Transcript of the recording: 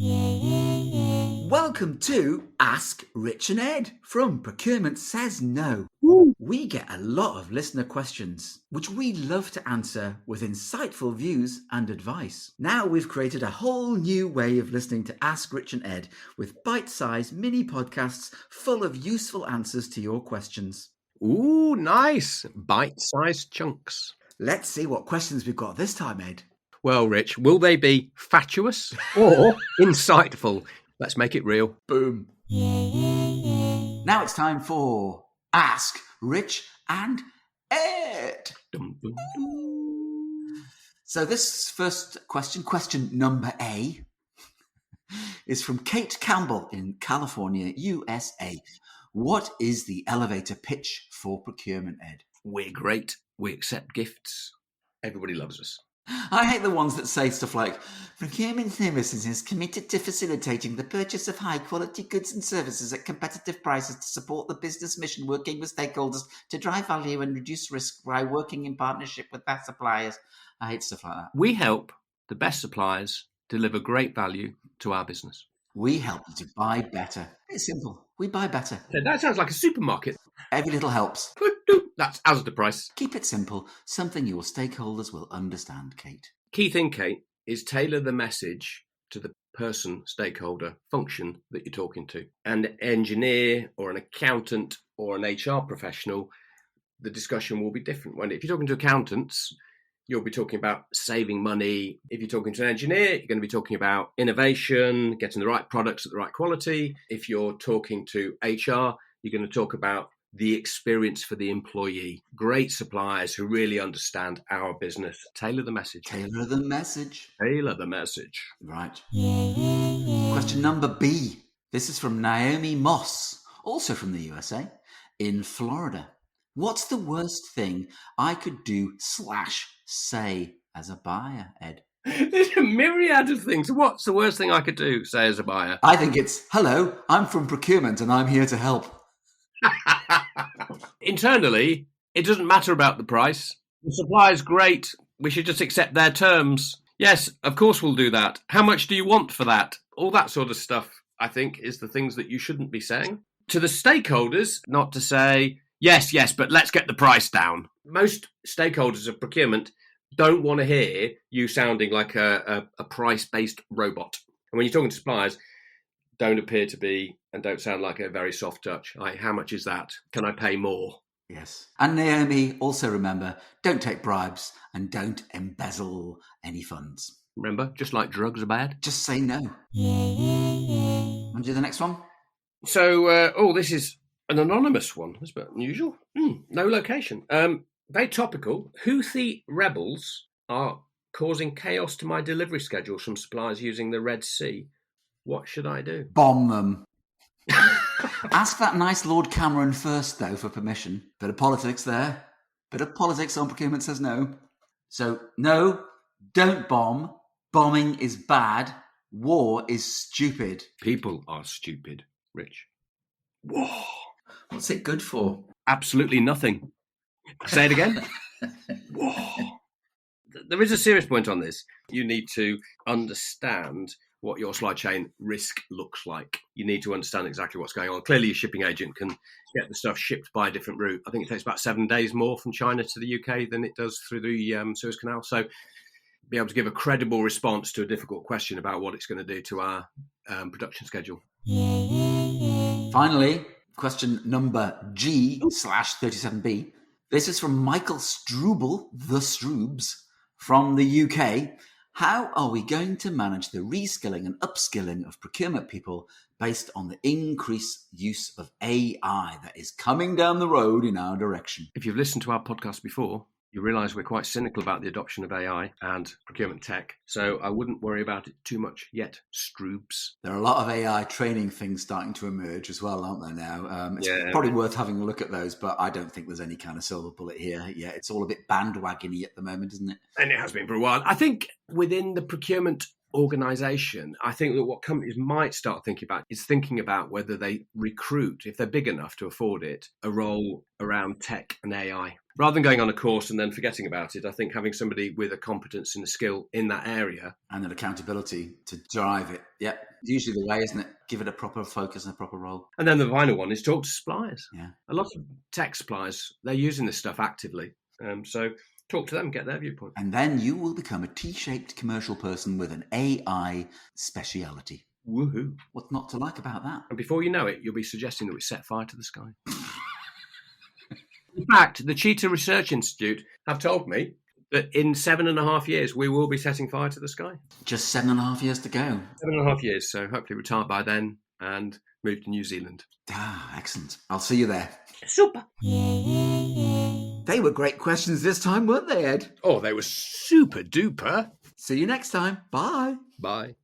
Welcome to Ask Rich and Ed from Procurement Says No. Woo. We get a lot of listener questions, which we love to answer with insightful views and advice. Now we've created a whole new way of listening to Ask Rich and Ed with bite-sized mini podcasts full of useful answers to your questions. Ooh, nice. Bite-sized chunks. Let's see what questions we've got this time, Ed. Well, Rich, will they be fatuous or insightful? Let's make it real. Boom. Now it's time for Ask Rich and Ed. Dum, dum, dum. So this first question number A, is from Kate Campbell in California, USA. What is the elevator pitch for procurement, Ed? We're great. We accept gifts. Everybody loves us. I hate the ones that say stuff like, Procurement Services is committed to facilitating the purchase of high-quality goods and services at competitive prices to support the business mission, working with stakeholders to drive value and reduce risk by working in partnership with their suppliers. I hate stuff like that. We help the best suppliers deliver great value to our business. We help you to buy better. It's simple. We buy better. That sounds like a supermarket. Every little helps. That's as the price. Keep it simple, something your stakeholders will understand, Kate. Key thing, Kate, is tailor the message to the person, stakeholder, function that you're talking to. An engineer or an accountant or an HR professional, the discussion will be different. If you're talking to accountants, you'll be talking about saving money. If you're talking to an engineer, you're going to be talking about innovation, getting the right products at the right quality. If you're talking to HR, you're going to talk about the experience for the employee. Great suppliers who really understand our business. Tailor the message. Tailor the message. Tailor the message. Right. Question number B. This is from Naomi Moss, also from the USA, in Florida. What's the worst thing I could do / say as a buyer, Ed? There's a myriad of things. What's the worst thing I could do, say as a buyer? I think it's, hello, I'm from procurement and I'm here to help. Internally, it doesn't matter about the price. The supplier's great. We should just accept their terms. Yes, of course we'll do that. How much do you want for that? All that sort of stuff, I think, is the things that you shouldn't be saying. To the stakeholders, not to say, yes, but let's get the price down. Most stakeholders of procurement don't want to hear you sounding like a price-based robot. And when you're talking to suppliers, don't appear to be and don't sound like a very soft touch. Like, how much is that? Can I pay more? Yes. And Naomi, also remember, don't take bribes and don't embezzle any funds. Remember, just like drugs are bad. Just say no. Want to do the next one? So, this is an anonymous one. That's a bit unusual. No location. Very topical. Houthi rebels are causing chaos to my delivery schedules from suppliers using the Red Sea. What should I do? Bomb them. Ask that nice Lord Cameron first, though, for permission. Bit of politics there. Bit of politics on Procurement Says No. So, no, don't bomb. Bombing is bad. War is stupid. People are stupid, Rich. War. What's it good for? Absolutely nothing. Say it again. War. There is a serious point on this. You need to understand what your supply chain risk looks like. You need to understand exactly what's going on. Clearly, a shipping agent can get the stuff shipped by a different route. I think it takes about 7 days more from China to the UK than it does through the Suez Canal. So be able to give a credible response to a difficult question about what it's going to do to our production schedule. Finally, question number G /37B. This is from Michael Struble, the Stroobs, from the UK. How are we going to manage the reskilling and upskilling of procurement people based on the increased use of AI that is coming down the road in our direction? If you've listened to our podcast before, you realise we're quite cynical about the adoption of AI and procurement tech. So I wouldn't worry about it too much yet, Stroobs. There are a lot of AI training things starting to emerge as well, aren't there now? It's probably worth having a look at those, but I don't think there's any kind of silver bullet here yet. It's all a bit bandwagony at the moment, isn't it? And it has been for a while. I think within the procurement organisation, I think that what companies might start thinking about is thinking about whether they recruit, if they're big enough to afford it, a role around tech and AI. Rather than going on a course and then forgetting about it, I think having somebody with a competence and a skill in that area. And an accountability to drive it. Yep. It's usually the way, isn't it? Give it a proper focus and a proper role. And then the final one is talk to suppliers. Yeah. A lot of tech suppliers, they're using this stuff actively. So talk to them, get their viewpoint. And then you will become a T-shaped commercial person with an AI speciality. Woohoo. What's not to like about that? And before you know it, you'll be suggesting that we set fire to the sky. In fact, the Cheetah Research Institute have told me that in 7.5 years, we will be setting fire to the sky. Just 7.5 years to go. 7.5 years, so hopefully retire by then and move to New Zealand. Ah, excellent. I'll see you there. Super. They were great questions this time, weren't they, Ed? Oh, they were super duper. See you next time. Bye. Bye.